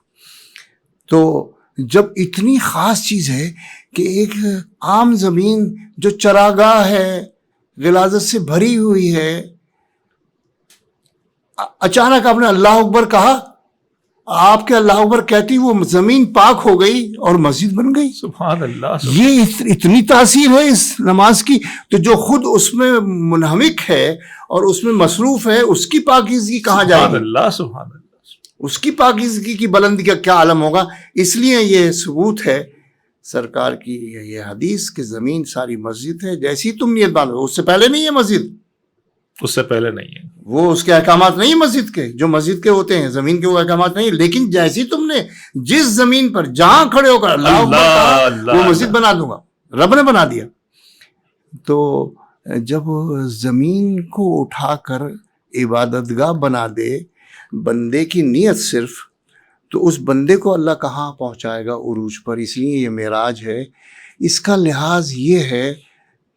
تو جب اتنی خاص چیز ہے کہ ایک عام زمین جو چراگاہ ہے, غلاظت سے بھری ہوئی ہے, اچانک آپ نے اللہ اکبر کہا, آپ کے اللہ اکبر کہتی وہ زمین پاک ہو گئی اور مسجد بن گئی.
سبحان اللہ.
یہ اتنی تاثیر ہے اس نماز کی. تو جو خود اس میں منہمک ہے اور اس میں مصروف ہے اس کی پاکیزگی کہاں جائے
سبحان
گی؟
اللہ. سبحان اللہ.
اس کی پاکیزگی کی بلندی کا کیا عالم ہوگا. اس لیے یہ ثبوت ہے سرکار کی یہ حدیث کہ زمین ساری مسجد ہے، جیسی تم نیت باندھو، اس سے پہلے نہیں ہے مسجد،
اس سے پہلے نہیں ہے،
وہ اس کے احکامات نہیں مسجد کے جو مسجد کے ہوتے ہیں، زمین کے وہ احکامات نہیں، لیکن جیسی تم نے جس زمین پر جہاں کھڑے ہو کر اللہ اکبر کہا، وہ مسجد بنا دوں گا، رب نے بنا دیا۔ تو جب زمین کو اٹھا کر عبادت گاہ بنا دے بندے کی نیت صرف، تو اس بندے کو اللہ کہاں پہنچائے گا؟ عروج پر۔ اس لیے یہ معراج ہے۔ اس کا لحاظ یہ ہے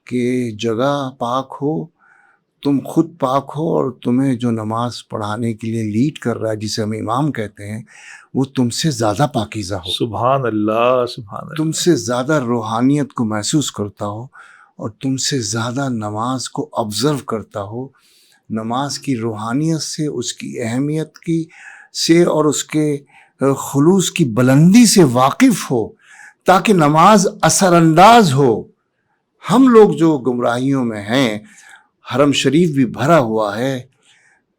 کہ جگہ پاک ہو، تم خود پاک ہو، اور تمہیں جو نماز پڑھانے کے لیے لیڈ کر رہا ہے جسے ہم امام کہتے ہیں وہ تم سے زیادہ پاکیزہ ہو،
سبحان اللہ، سبحان اللہ،
تم سے زیادہ روحانیت کو محسوس کرتا ہو، اور تم سے زیادہ نماز کو آبزرو کرتا ہو، نماز کی روحانیت سے، اس کی اہمیت کی سے، اور اس کے خلوص کی بلندی سے واقف ہو، تاکہ نماز اثر انداز ہو۔ ہم لوگ جو گمراہیوں میں ہیں، حرم شریف بھی بھرا ہوا ہے،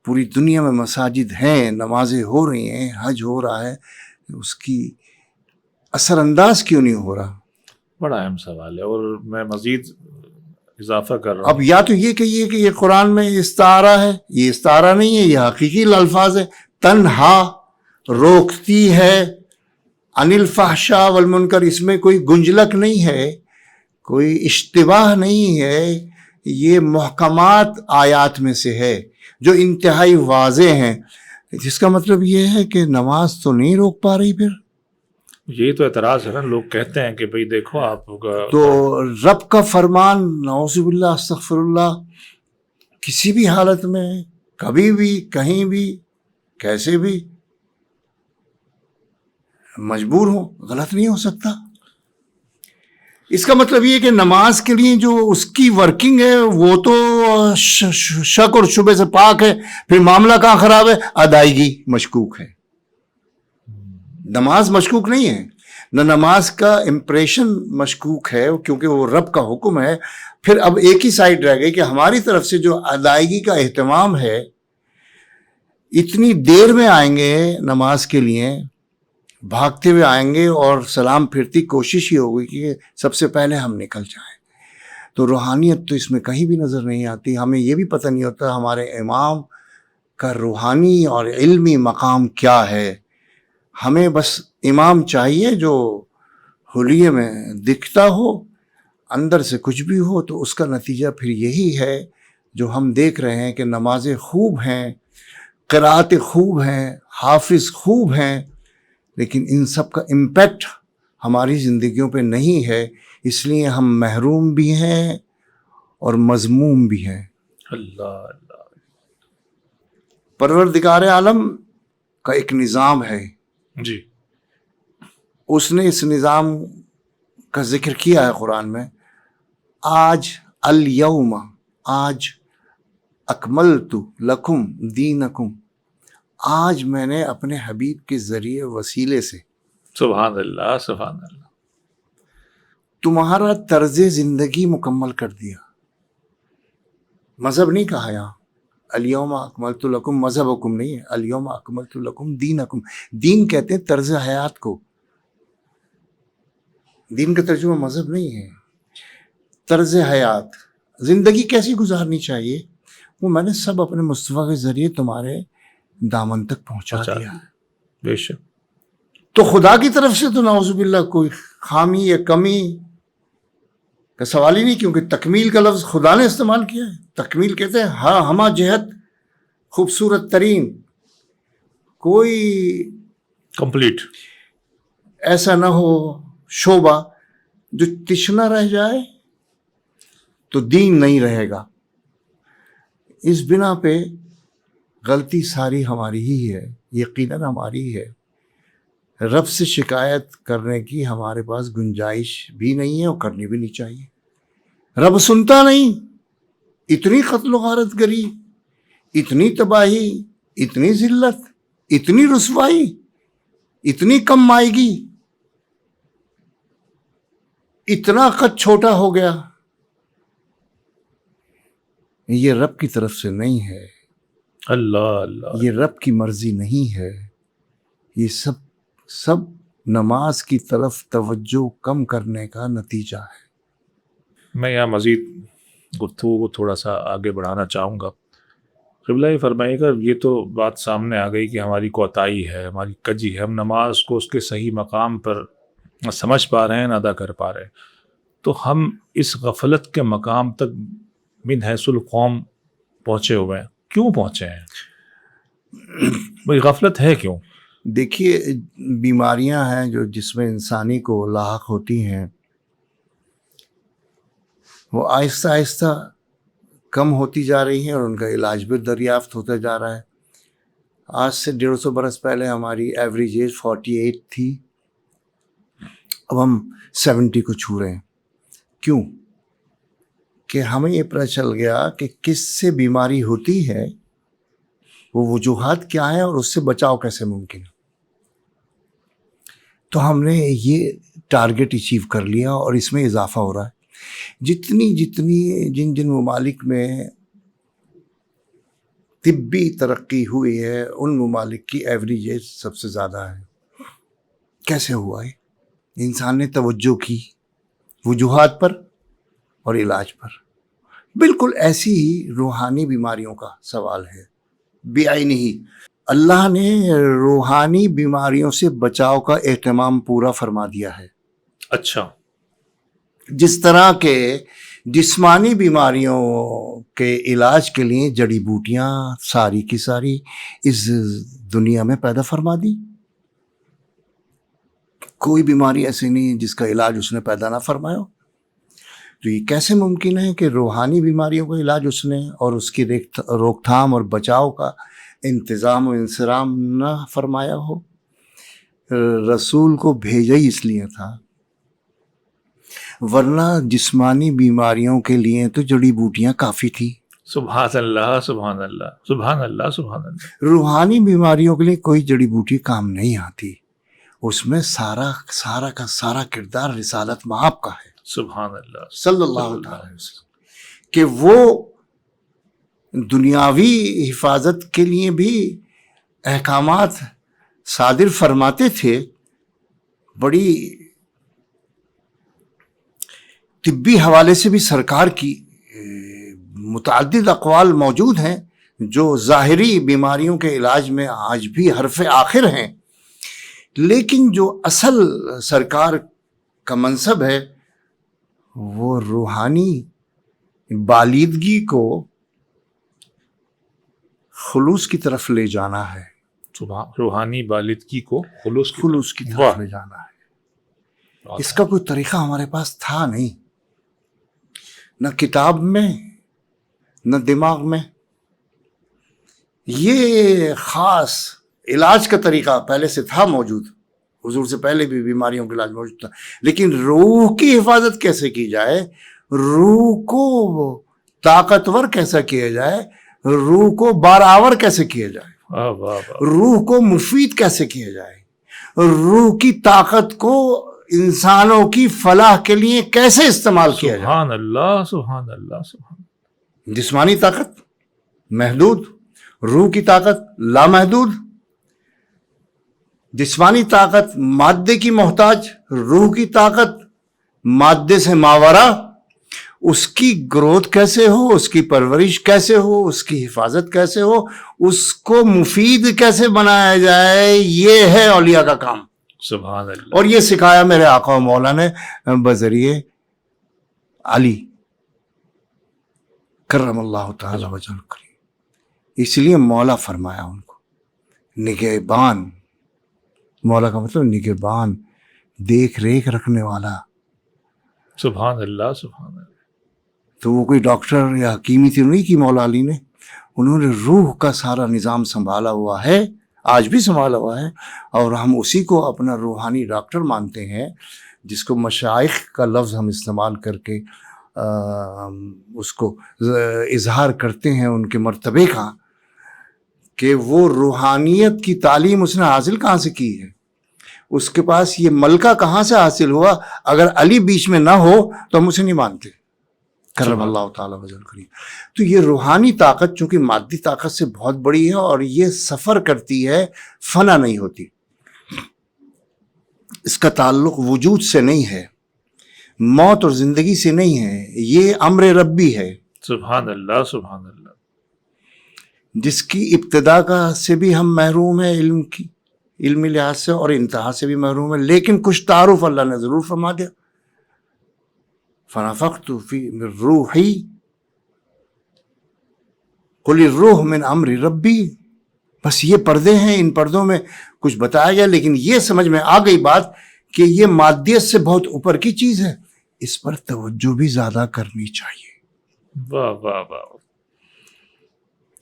پوری دنیا میں مساجد ہیں، نمازیں ہو رہی ہیں، حج ہو رہا ہے، اس کی اثر انداز کیوں نہیں ہو رہا؟
بڑا اہم سوال ہے، اور میں مزید اضافہ کر رہا
اب
ہوں۔
یا تو یہ کہیے کہ یہ قرآن میں استعارہ ہے، یہ استعارہ نہیں ہے، یہ حقیقی الفاظ ہے۔ تنہا روکتی ہے عن الفحشاء والمنکر، اس میں کوئی گنجلک نہیں ہے، کوئی اشتباہ نہیں ہے، یہ محکمات آیات میں سے ہے جو انتہائی واضح ہیں، جس کا مطلب یہ ہے کہ نماز تو نہیں روک پا رہی۔ پھر
یہی تو اعتراض ہے نا، لوگ کہتے ہیں کہ بھئی دیکھو آپ
تو رب کا فرمان، نعوذ باللہ استغفر اللہ، کسی بھی حالت میں، کبھی بھی، کہیں بھی، کیسے بھی مجبور ہو، غلط نہیں ہو سکتا۔ اس کا مطلب یہ کہ نماز کے لیے جو اس کی ورکنگ ہے وہ تو شک اور شبے سے پاک ہے، پھر معاملہ کہاں خراب ہے؟ ادائیگی مشکوک ہے۔ نماز مشکوک نہیں ہے، نہ نماز کا امپریشن مشکوک ہے، کیونکہ وہ رب کا حکم ہے۔ پھر اب ایک ہی سائڈ رہ گئی کہ ہماری طرف سے جو ادائیگی کا اہتمام ہے، اتنی دیر میں آئیں گے نماز کے لیے، بھاگتے ہوئے آئیں گے، اور سلام پھرتی کوشش ہی ہوگی کہ سب سے پہلے ہم نکل جائیں۔ تو روحانیت تو اس میں کہیں بھی نظر نہیں آتی۔ ہمیں یہ بھی پتہ نہیں ہوتا ہمارے امام کا روحانی اور علمی مقام کیا ہے۔ ہمیں بس امام چاہیے جو حلیے میں دکھتا ہو، اندر سے کچھ بھی ہو، تو اس کا نتیجہ پھر یہی ہے جو ہم دیکھ رہے ہیں کہ نمازیں خوب ہیں، قرأت خوب ہیں، حافظ خوب ہیں، لیکن ان سب کا امپیکٹ ہماری زندگیوں پہ نہیں ہے۔ اس لیے ہم محروم بھی ہیں اور مذموم بھی ہیں۔
اللہ اللہ،
پروردگار عالم کا ایک نظام ہے،
جی،
اس نے اس نظام کا ذکر کیا ہے قرآن میں۔ آج الیوم، آج اکملت لکم دینکم، آج میں نے اپنے حبیب کے ذریعے وسیلے سے
سبحان اللہ، سبحان اللہ،
تمہارا طرز زندگی مکمل کر دیا۔ مذہب نہیں کہا یہاں، الیوم اکملت لکم مذہب حکم نہیں ہے، الیوم اکملت لکم دینکم۔ دین کہتے ہیں طرز حیات کو، دین کا ترجمہ مذہب نہیں ہے، طرز حیات، زندگی کیسی گزارنی چاہیے، وہ میں نے سب اپنے مصطفیٰ کے ذریعے تمہارے دامن تک پہنچا دیا۔
بے شک،
تو خدا کی طرف سے تو نعوذ باللہ کوئی خامی یا کمی کا سوال ہی نہیں، کیونکہ تکمیل کا لفظ خدا نے استعمال کیا ہے۔ تکمیل کہتے ہیں ہاں ہما جہت خوبصورت ترین، کوئی
کمپلیٹ،
ایسا نہ ہو شعبہ جو تشنا رہ جائے تو دین نہیں رہے گا۔ اس بنا پہ غلطی ساری ہماری ہی ہے، یقیناً ہماری ہے۔ رب سے شکایت کرنے کی ہمارے پاس گنجائش بھی نہیں ہے، اور کرنی بھی نہیں چاہیے۔ رب سنتا نہیں، اتنی قتل و غارت گری، اتنی تباہی، اتنی ذلت، اتنی رسوائی، اتنی کم مائیگی، اتنا قد چھوٹا ہو گیا، یہ رب کی طرف سے نہیں ہے،
اللہ اللہ،
یہ رب کی مرضی نہیں ہے، یہ سب نماز کی طرف توجہ کم کرنے کا نتیجہ ہے۔
میں یہاں مزید گفتگو کو تھوڑا سا آگے بڑھانا چاہوں گا۔ قبلہ یہ فرمائیے گا، یہ تو بات سامنے آ گئی کہ ہماری کوتاہی ہے، ہماری کجی ہے، ہم نماز کو اس کے صحیح مقام پر نہ سمجھ پا رہے ہیں، نہ ادا کر پا رہے ہیں، تو ہم اس غفلت کے مقام تک من حیث القوم پہنچے ہوئے ہیں، کیوں پہنچے ہیں؟ بھئی غفلت ہے کیوں؟
دیکھیے، بیماریاں ہیں جو جسم انسانی کو لاحق ہوتی ہیں، وہ آہستہ آہستہ کم ہوتی جا رہی ہیں اور ان کا علاج بھی دریافت ہوتا جا رہا ہے۔ آج سے 150 برس پہلے ہماری ایوریج ایج 48 تھی، اب ہم 70 کو چھو رہے ہیں۔ کیوں؟ کہ ہمیں یہ پتہ چل گیا کہ کس سے بیماری ہوتی ہے، وہ وجوہات کیا ہیں اور اس سے بچاؤ کیسے ممکن ہے۔ تو ہم نے یہ ٹارگٹ اچیو کر لیا اور اس میں اضافہ ہو رہا ہے۔ جن ممالک میں طبی ترقی ہوئی ہے، ان ممالک کی ایوریج ایج سب سے زیادہ ہے۔ کیسے ہوا ہے؟ انسان نے توجہ کی وجوہات پر اور علاج پر۔ بالکل ایسی ہی روحانی بیماریوں کا سوال ہے، بعینہ۔ اللہ نے روحانی بیماریوں سے بچاؤ کا اہتمام پورا فرما دیا ہے۔
اچھا،
جس طرح کے جسمانی بیماریوں کے علاج کے لیے جڑی بوٹیاں ساری کی ساری اس دنیا میں پیدا فرما دی، کوئی بیماری ایسی نہیں جس کا علاج اس نے پیدا نہ فرمایا۔ تو یہ کیسے ممکن ہے کہ روحانی بیماریوں کا علاج اس نے اور اس کی روک تھام اور بچاؤ کا انتظام و انصرام نہ فرمایا ہو؟ رسول کو بھیجا ہی اس لیے تھا، ورنہ جسمانی بیماریوں کے لیے تو جڑی بوٹیاں کافی تھی۔
سبحان اللہ، سبحان اللہ، سبحان اللہ، سبحان اللہ۔
روحانی بیماریوں کے لیے کوئی جڑی بوٹی کام نہیں آتی، اس میں سارا کا سارا کردار رسالت مآب کا ہے،
سبحان اللہ
صلی اللہ علیہ وسلم، کہ وہ دنیاوی حفاظت کے لیے بھی احکامات صادر فرماتے تھے۔ بڑی طبی حوالے سے بھی سرکار کی متعدد اقوال موجود ہیں جو ظاہری بیماریوں کے علاج میں آج بھی حرف آخر ہیں، لیکن جو اصل سرکار کا منصب ہے وہ روحانی بالیدگی کو خلوص کی طرف لے جانا ہے،
روحانی بالیدگی کو خلوص
کی طرف لے جانا ہے۔ اس کا کوئی طریقہ ہمارے پاس تھا نہیں، نہ کتاب میں نہ دماغ میں۔ یہ خاص علاج کا طریقہ پہلے سے تھا موجود، حضور سے پہلے بھی بیماریوں کا علاج موجود تھا، لیکن روح کی حفاظت کیسے کی جائے، روح کو طاقتور کیسا کیا جائے، روح کو بارآور کیسے کیا جائے، روح کو مفید کیسے کیا جائے، روح کی طاقت کو انسانوں کی فلاح کے لیے کیسے استعمال کیا جائے۔
سبحان اللہ، سبحان اللہ، سبحان اللہ۔
جسمانی طاقت محدود، روح کی طاقت لامحدود۔ جسمانی طاقت مادے کی محتاج، روح کی طاقت مادے سے ماورا۔ اس کی گروتھ کیسے ہو، اس کی پرورش کیسے ہو، اس کی حفاظت کیسے ہو، اس کو مفید کیسے بنایا جائے، یہ ہے اولیاء کا کام۔
سبحان اللہ۔
اور یہ سکھایا میرے آقا و مولا نے بذریعے علی کرم اللہ تعالی وجہ کریم۔ اس لیے مولا فرمایا ان کو نگہبان۔ مولا کا مطلب نگہبان، دیکھ ریکھ رکھنے والا۔
سبحان اللہ، سبحان اللہ۔
تو وہ کوئی ڈاکٹر یا حکیمی تھی نہیں کی مولا علی نے، انہوں نے روح کا سارا نظام سنبھالا ہوا ہے، آج بھی سنبھالا ہوا ہے، اور ہم اسی کو اپنا روحانی ڈاکٹر مانتے ہیں، جس کو مشائخ کا لفظ ہم استعمال کر کے اس کو اظہار کرتے ہیں ان کے مرتبے کا، کہ وہ روحانیت کی تعلیم اس نے حاصل کہاں سے کی ہے، اس کے پاس یہ ملکہ کہاں سے حاصل ہوا۔ اگر علی بیچ میں نہ ہو تو ہم اسے نہیں مانتے، کرم اللہ تعالیٰ وجہ کریم۔ تو یہ روحانی طاقت چونکہ مادی طاقت سے بہت بڑی ہے اور یہ سفر کرتی ہے، فنا نہیں ہوتی۔ اس کا تعلق وجود سے نہیں ہے، موت اور زندگی سے نہیں ہے، یہ امر ربی ہے،
سبحان اللہ سبحان اللہ.
جس کی ابتدا کا سے بھی ہم محروم ہیں علمی لحاظ سے، اور انتہا سے بھی محروم ہیں، لیکن کچھ تعارف اللہ نے ضرور فرما دیا. فنفخت فی من روحی قل الروح من امر ربی. بس یہ پردے ہیں، ان پردوں میں کچھ بتایا گیا، لیکن یہ سمجھ میں آ گئی بات کہ یہ مادیت سے بہت اوپر کی چیز ہے، اس پر توجہ بھی زیادہ کرنی چاہیے.
واہ واہ واہ.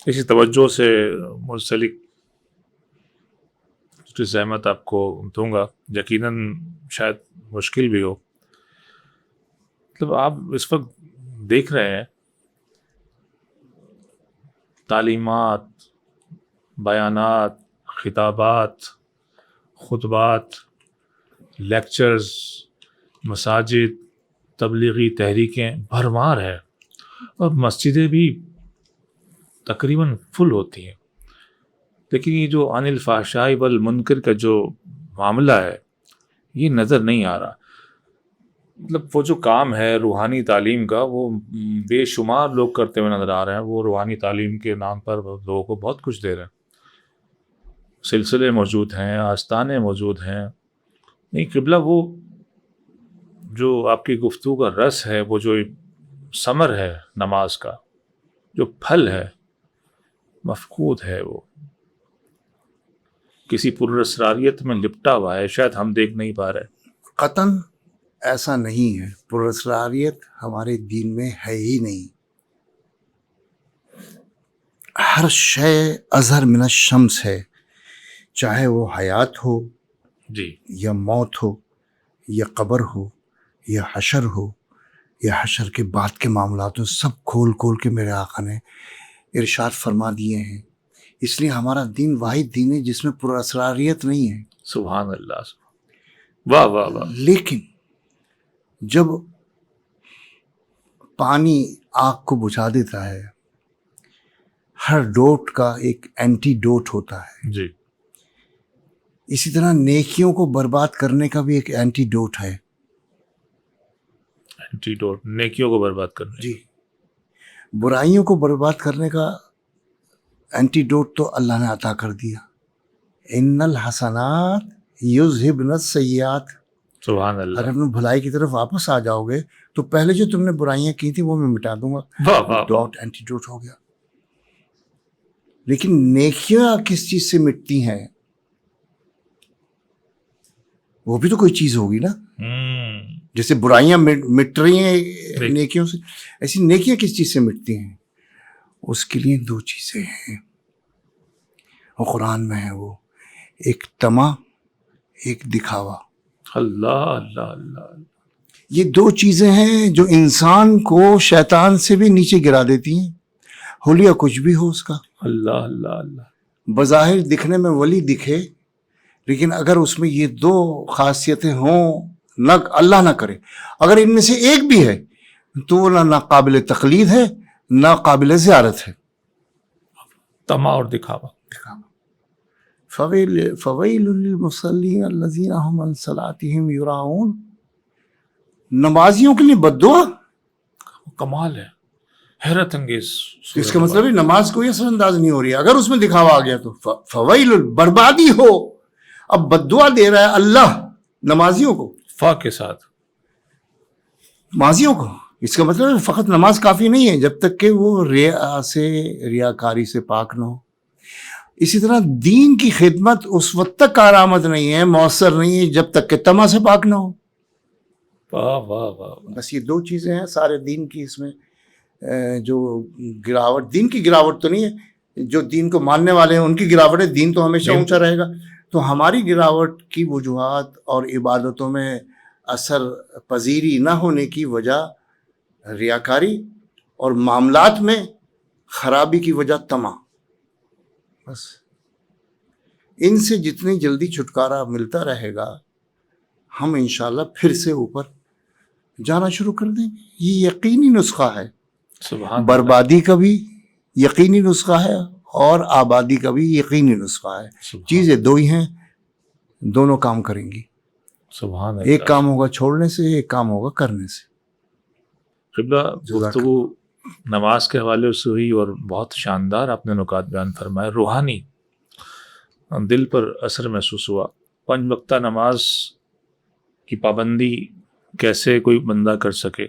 اسی توجہ سے منسلک زحمت آپ کو دوں گا، یقیناً شاید مشکل بھی ہو. مطلب آپ اس وقت دیکھ رہے ہیں تعلیمات، بیانات، خطابات، خطبات، لیکچرز، مساجد، تبلیغی تحریکیں بھرمار ہے، اور مسجدیں بھی تقریباً فل ہوتی ہیں. لیکن یہ جو عن الفحشاء والمنکر کا جو معاملہ ہے یہ نظر نہیں آ رہا. مطلب وہ جو کام ہے روحانی تعلیم کا وہ بے شمار لوگ کرتے ہوئے نظر آ رہے ہیں. وہ روحانی تعلیم کے نام پر لوگوں کو بہت کچھ دے رہے ہیں، سلسلے موجود ہیں، آستانے موجود ہیں. نہیں قبلہ، وہ جو آپ کی گفتگو کا رس ہے، وہ جو ثمر ہے نماز کا، جو پھل ہے، مفقود ہے. وہ کسی پراسراریت میں لپٹا ہوا ہے، شاید ہم دیکھ نہیں پا رہے.
قطعاً ایسا نہیں ہے، پراسراریت ہمارے دین میں ہے ہی نہیں. ہر شے اظہر من الشمس ہے، چاہے وہ حیات ہو
جی،
یا موت ہو یا قبر ہو یا حشر ہو یا حشر کے بعد کے معاملات ہو، سب کھول کھول کے میرے آقا نے ارشاد فرما دیے ہیں. اس لیے ہمارا دین واحد دین ہے جس میں پراسراریت نہیں ہے.
سبحان اللہ. واہ واہ واہ.
لیکن جب پانی آگ کو بجھا دیتا ہے، ہر ڈوٹ کا ایک اینٹی ڈوٹ ہوتا ہے.
جی،
اسی طرح نیکیوں کو برباد کرنے کا بھی ایک اینٹی ڈوٹ ہے.
اینٹی ڈوٹ، نیکیوں کو برباد کرنے.
جی، برائیوں کو برباد کرنے کا اینٹی ڈوٹ تو اللہ نے عطا کر دیا. ان الحسنات یذہبن السیئات.
سبحان اللہ.
اگر تم بھلائی کی طرف واپس آ جاؤ گے تو پہلے جو تم نے برائیاں کی تھی وہ میں مٹا دوں گا.
واہ واہ.
ڈاٹ اینٹی ڈوٹ ہو گیا. لیکن نیکیاں کس چیز سے مٹتی ہیں؟ وہ بھی تو کوئی چیز ہوگی نا. جیسے برائیاں مٹ رہی ہیں نیکیوں سے، ایسی نیکیاں کس چیز سے مٹتی ہیں؟ اس کے لیے دو چیزیں ہیں، وہ قرآن میں ہے، وہ ایک طمع، ایک دکھاوا.
اللہ اللہ اللہ.
یہ دو چیزیں ہیں جو انسان کو شیطان سے بھی نیچے گرا دیتی ہیں، حلیہ کچھ بھی ہو اس کا.
اللہ اللہ اللہ.
بظاہر دکھنے میں ولی دکھے، لیکن اگر اس میں یہ دو خاصیتیں ہوں، نہ اللہ نہ کرے، اگر ان میں سے ایک بھی ہے تو وہ نہ قابل تقلید ہے نہ قابل زیارت ہے.
طمع اور دکھاوا.
فویل للمصلین الذین هم عن صلاتهم یراؤون. نمازیوں کے لیے بد دعا.
کمال ہے، حیرت انگیز.
اس کا مطلب ہے نماز کوئی اثر انداز نہیں ہو رہی ہے. اگر اس میں دکھاوا آ گیا تو فویل، بربادی ہو. اب بد دعا دے رہا ہے اللہ نمازیوں کو،
فا کے ساتھ،
ماضیوں کو. اس کا مطلب ہے فقط نماز کافی نہیں ہے جب تک کہ وہ ریاکاری سے پاک نہ ہو. اسی طرح دین کی خدمت اس وقت تک کارآمد نہیں ہے، مؤثر نہیں ہے جب تک کہ طمع سے پاک نہ ہو.
واہ واہ واہ.
بس یہ دو چیزیں ہیں سارے دین کی. اس میں جو گراوٹ، دین کی گراوٹ تو نہیں ہے، جو دین کو ماننے والے ہیں ان کی گراوٹ ہے. دین تو ہمیشہ اونچا رہے گا. تو ہماری گراوٹ کی وجوہات اور عبادتوں میں اثر پذیری نہ ہونے کی وجہ ریاکاری، اور معاملات میں خرابی کی وجہ طمع. بس ان سے جتنی جلدی چھٹکارا ملتا رہے گا ہم انشاءاللہ پھر سے اوپر جانا شروع کر دیں گے. یہ یقینی نسخہ ہے.
سبحان.
بربادی کا بھی یقینی نسخہ ہے اور آبادی کا بھی یقینی نسخہ ہے. چیزیں دو ہی ہیں، دونوں کام کریں گی.
سبحان
ایک
اللہ.
کام ہوگا چھوڑنے سے، ایک کام ہوگا کرنے سے.
قبلہ گفتگو نماز کے حوالے سے ہوئی اور بہت شاندار آپ نے نکات بیان فرمائے. روحانی دل پر اثر محسوس ہوا. 5 وقتہ نماز کی پابندی کیسے کوئی بندہ کر سکے،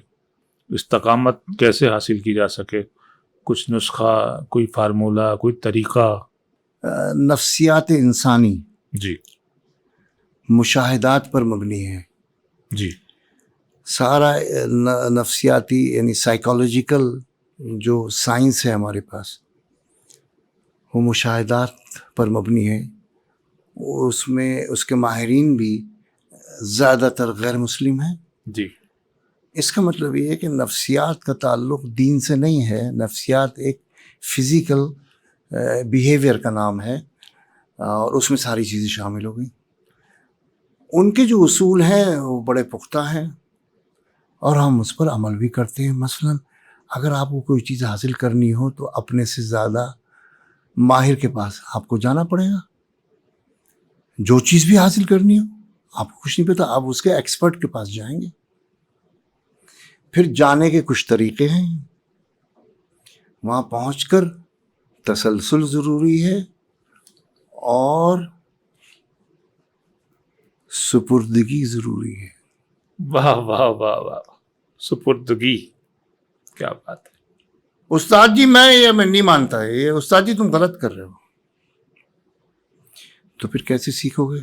استقامت کیسے حاصل کی جا سکے، کچھ نسخہ، کوئی فارمولہ، کوئی طریقہ؟
نفسیات انسانی
جی
مشاہدات پر مبنی ہے.
جی
سارا نفسیاتی یعنی سائیکالوجیکل جو سائنس ہے ہمارے پاس، وہ مشاہدات پر مبنی ہے. اس میں اس کے ماہرین بھی زیادہ تر غیر مسلم ہیں.
جی
اس کا مطلب یہ ہے کہ نفسیات کا تعلق دین سے نہیں ہے. نفسیات ایک فزیکل بیہیویئر کا نام ہے اور اس میں ساری چیزیں شامل ہو گئیں. ان کے جو اصول ہیں وہ بڑے پختہ ہیں اور ہم اس پر عمل بھی کرتے ہیں. مثلا اگر آپ کو کوئی چیز حاصل کرنی ہو تو اپنے سے زیادہ ماہر کے پاس آپ کو جانا پڑے گا. جو چیز بھی حاصل کرنی ہو آپ کو کچھ نہیں پتا، آپ اس کے ایکسپرٹ کے پاس جائیں گے. پھر جانے کے کچھ طریقے ہیں. وہاں پہنچ کر تسلسل ضروری ہے اور سپردگی ضروری ہے.
واہ واہ واہ واہ، سپردگی، کیا بات ہے.
استاد جی میں نہیں مانتا ہے، یہ استاد جی تم غلط کر رہے ہو. تو پھر کیسے سیکھو گے؟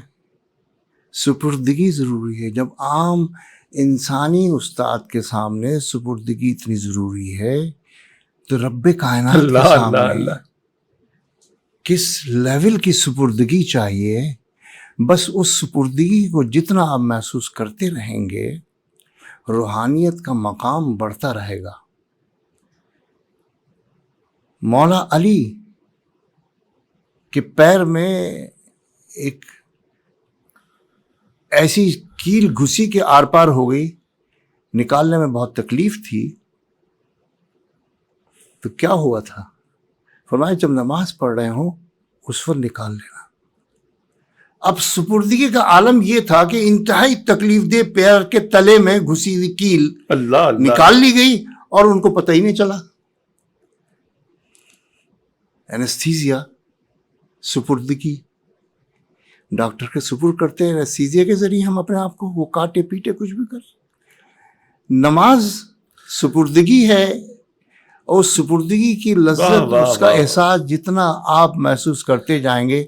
سپردگی ضروری ہے. جب عام انسانی استاد کے سامنے سپردگی اتنی ضروری ہے تو رب کائنات
اللہ
کے
اللہ
سامنے
اللہ.
کس لیول کی سپردگی چاہیے. بس اس سپردگی کو جتنا آپ محسوس کرتے رہیں گے روحانیت کا مقام بڑھتا رہے گا. مولا علی کے پیر میں ایک ایسی کیل گھسی کے آر پار ہو گئی، نکالنے میں بہت تکلیف تھی. تو کیا ہوا تھا؟ فرمایا جب نماز پڑھ رہے ہوں اس وقت نکال لینا. اب سپردگی کا عالم یہ تھا کہ انتہائی تکلیف دہ پیر کے تلے میں گھسی ہوئی کیل
اللہ اللہ.
نکال لی گئی اور ان کو پتہ ہی نہیں چلا. اینستھیزیا، سپردگی. ڈاکٹر کے سپرد کرتے ہیں اینستھیزیا کے ذریعے ہم اپنے آپ کو، وہ کاٹے پیٹے کچھ بھی کریں. نماز سپردگی ہے اور اس سپردگی کی لذت،
واہ
اس کا
واہ.
احساس جتنا آپ محسوس کرتے جائیں گے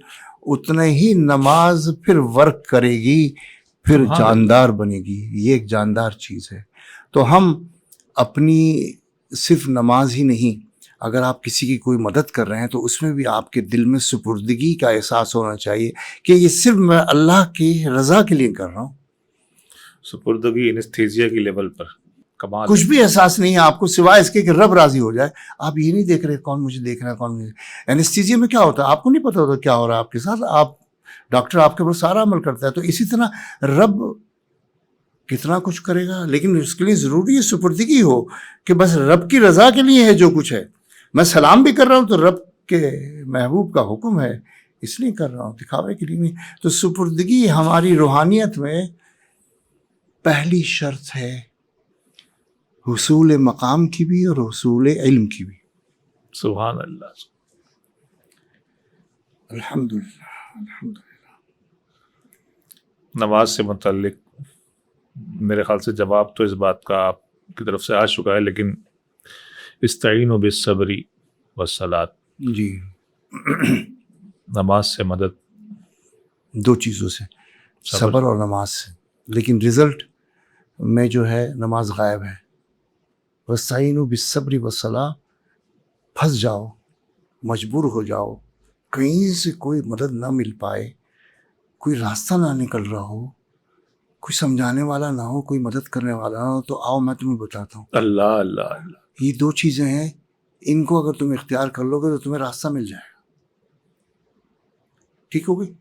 اتنے ہی نماز پھر ورک کرے گی، پھر
سبحان
جاندار بنے گی. یہ ایک جاندار چیز ہے. تو ہم اپنی صرف نماز ہی نہیں، اگر آپ کسی کی کوئی مدد کر رہے ہیں تو اس میں بھی آپ کے دل میں سپردگی کا احساس ہونا چاہیے کہ یہ صرف میں اللہ کی رضا کے لیے کر رہا ہوں.
سپردگی اینستھیزیا کی لیول پر کمال.
کچھ بھی احساس نہیں ہے آپ کو سوائے اس کے کہ رب راضی ہو جائے. آپ یہ نہیں دیکھ رہے کون مجھے دیکھ رہا ہے کون مجھے. اینستھیزیا میں کیا ہوتا ہے آپ کو نہیں پتا ہوتا کیا ہو رہا ہے آپ کے ساتھ. آپ ڈاکٹر آپ کے اوپر سارا عمل کرتا ہے. تو اسی طرح رب کتنا کچھ کرے گا، لیکن اس کے لیے ضروری ہے سپردگی ہو کہ بس رب کی رضا کے لیے ہے جو کچھ ہے. میں سلام بھی کر رہا ہوں تو رب کے محبوب کا حکم ہے اس لیے کر رہا ہوں، دکھاوے کے لیے نہیں. تو سپردگی ہماری روحانیت میں پہلی شرط ہے، حصول مقام کی بھی اور حصول علم کی بھی.
سبحان اللہ.
الحمدللہ الحمدللہ.
نماز سے متعلق میرے خیال سے جواب تو اس بات کا آپ کی طرف سے آ چکا ہے، لیکن استعینوا بالصبر والصلاۃ.
جی
نماز سے مدد،
دو چیزوں سے، صبر اور نماز سے. لیکن رزلٹ میں جو ہے نماز غائب ہے. وَاسْتَعِینُوا بِالصَّبْرِ وَالصَّلَاةِ. پھنس جاؤ، مجبور ہو جاؤ، کہیں سے کوئی مدد نہ مل پائے، کوئی راستہ نہ نکل رہا ہو، کوئی سمجھانے والا نہ ہو، کوئی مدد کرنے والا نہ ہو، تو آؤ میں تمہیں بتاتا ہوں.
اللہ اللہ اللہ.
یہ دو چیزیں ہیں، ان کو اگر تم اختیار کر لو گے تو تمہیں راستہ مل جائے گا. ٹھیک ہوگی؟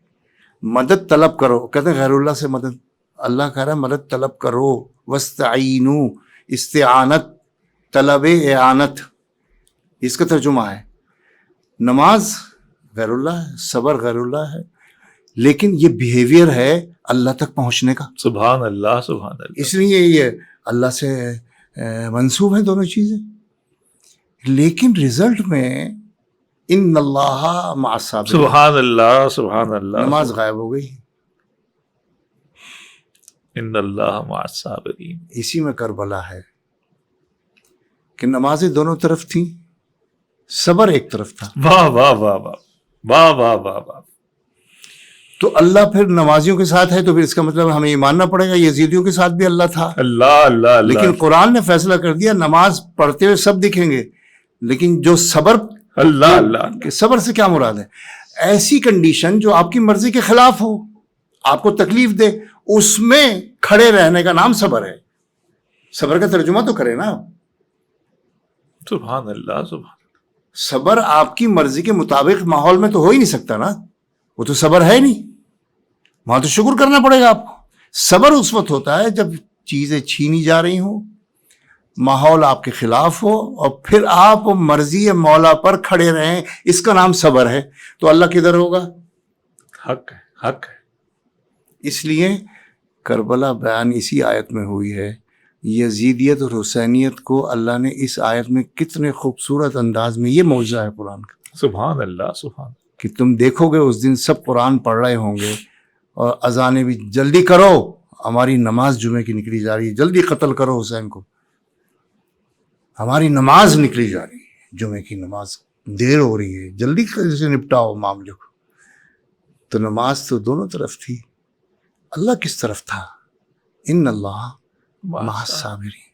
مدد طلب کرو. کہتے ہیں غیر اللہ سے مدد، اللہ کہہ رہا ہے مدد طلب کرو. وَاسْتَعِینُوا، استعانت، طلب اعانت، اس کا ترجمہ ہے. نماز غیر اللہ ہے، صبر غیر اللہ ہے، لیکن یہ بیہیویئر ہے اللہ تک پہنچنے کا.
سبحان اللہ سبحان اللہ.
اس لیے یہ اللہ سے منسوب ہیں دونوں چیزیں. لیکن رزلٹ میں ان اللہ مع الصابرین،
سبحان اللہ سبحان اللہ.
نماز غائب ہو گئی.
ان اللہ مع الصابرین.
اسی میں کربلا ہے کہ نمازیں دونوں طرف تھیں، صبر ایک طرف تھا.
واہ واہ واہ واہ واہ واہ واہ واہ.
تو اللہ پھر نمازیوں کے ساتھ ہے، تو پھر اس کا مطلب ہمیں یہ ماننا پڑے گا یزیدیوں کے ساتھ بھی اللہ تھا.
اللہ اللہ اللہ.
لیکن قرآن نے فیصلہ کر دیا نماز پڑھتے ہوئے سب دکھیں گے، لیکن جو صبر،
اللہ اللہ.
کہ صبر سے کیا مراد ہے؟ ایسی کنڈیشن جو آپ کی مرضی کے خلاف ہو، آپ کو تکلیف دے، اس میں کھڑے رہنے کا نام صبر ہے. صبر کا ترجمہ تو کرے نا.
سبحان اللہ سبحان.
صبر آپ کی مرضی کے مطابق ماحول میں تو ہو ہی نہیں سکتا نا، وہ تو صبر ہے نہیں. وہاں تو شکر کرنا پڑے گا آپ کو. صبر اس وقت ہوتا ہے جب چیزیں چھینی جا رہی ہوں، ماحول آپ کے خلاف ہو، اور پھر آپ مرضی مولا پر کھڑے رہیں، اس کا نام صبر ہے. تو اللہ کدھر ہوگا؟
حق ہے حق ہے.
اس لیے کربلا بیان اسی آیت میں ہوئی ہے. یزیدیت اور حسینیت کو اللہ نے اس آیت میں کتنے خوبصورت انداز میں، یہ معجزہ ہے قرآن کا.
سبحان اللہ سبحان.
کہ تم دیکھو گے اس دن سب قرآن پڑھ رہے ہوں گے، اور اذانیں بھی جلدی کرو، ہماری نماز جمعے کی نکلی جا رہی ہے، جلدی قتل کرو حسین کو، ہماری نماز نکلی جا رہی ہے، جمعے کی نماز دیر ہو رہی ہے، جلدی سے نپٹاؤ معاملے کو. تو نماز تو دونوں طرف تھی. اللہ کس طرف تھا؟ ان اللہ مع الصابرین.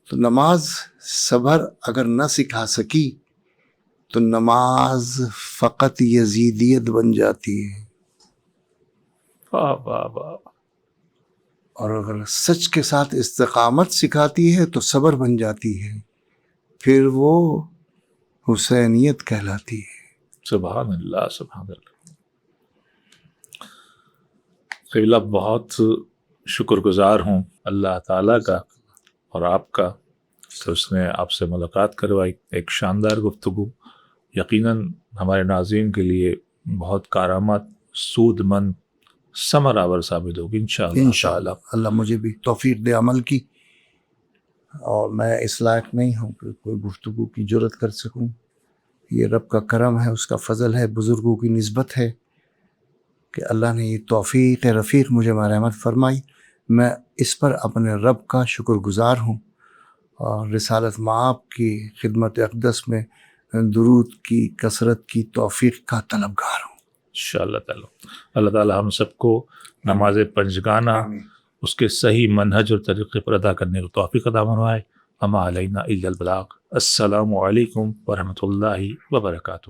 تو نماز صبر اگر نہ سکھا سکی تو نماز فقط یزیدیت بن جاتی ہے.
واہ واہ واہ.
اور اگر سچ کے ساتھ استقامت سکھاتی ہے تو صبر بن جاتی ہے، پھر وہ حسینیت کہلاتی ہے.
سبحان اللہ سبحان اللہ. قبلہ بہت شکر گزار ہوں اللہ تعالیٰ کا اور آپ کا کہ اس نے آپ سے ملاقات کروائی. ایک شاندار گفتگو یقیناً ہمارے ناظرین کے لیے بہت کارآمد، سود مند، ثمر آور ثابت ہوگی انشاءاللہ.
انشاءاللہ اللہ مجھے بھی توفیق دے عمل کی، اور میں اس لائق نہیں ہوں کہ کوئی گفتگو کی جرت کر سکوں. یہ رب کا کرم ہے، اس کا فضل ہے، بزرگوں کی نسبت ہے کہ اللہ نے یہ توفیق رفیق مجھے مرحمت فرمائی. میں اس پر اپنے رب کا شکر گزار ہوں، اور رسالت مآب کی خدمت اقدس میں درود کی کثرت کی توفیق کا طلبگار ہوں.
انشاءاللہ تعالیٰ. اللہ تعالیٰ ہم سب کو نماز پنجگانہ اس کے صحیح منہج اور طریقے پر ادا کرنے کو توفیق عطا فرمائے. وما علینا الا البلاغ. السلام علیکم ورحمۃ اللہ وبرکاتہ.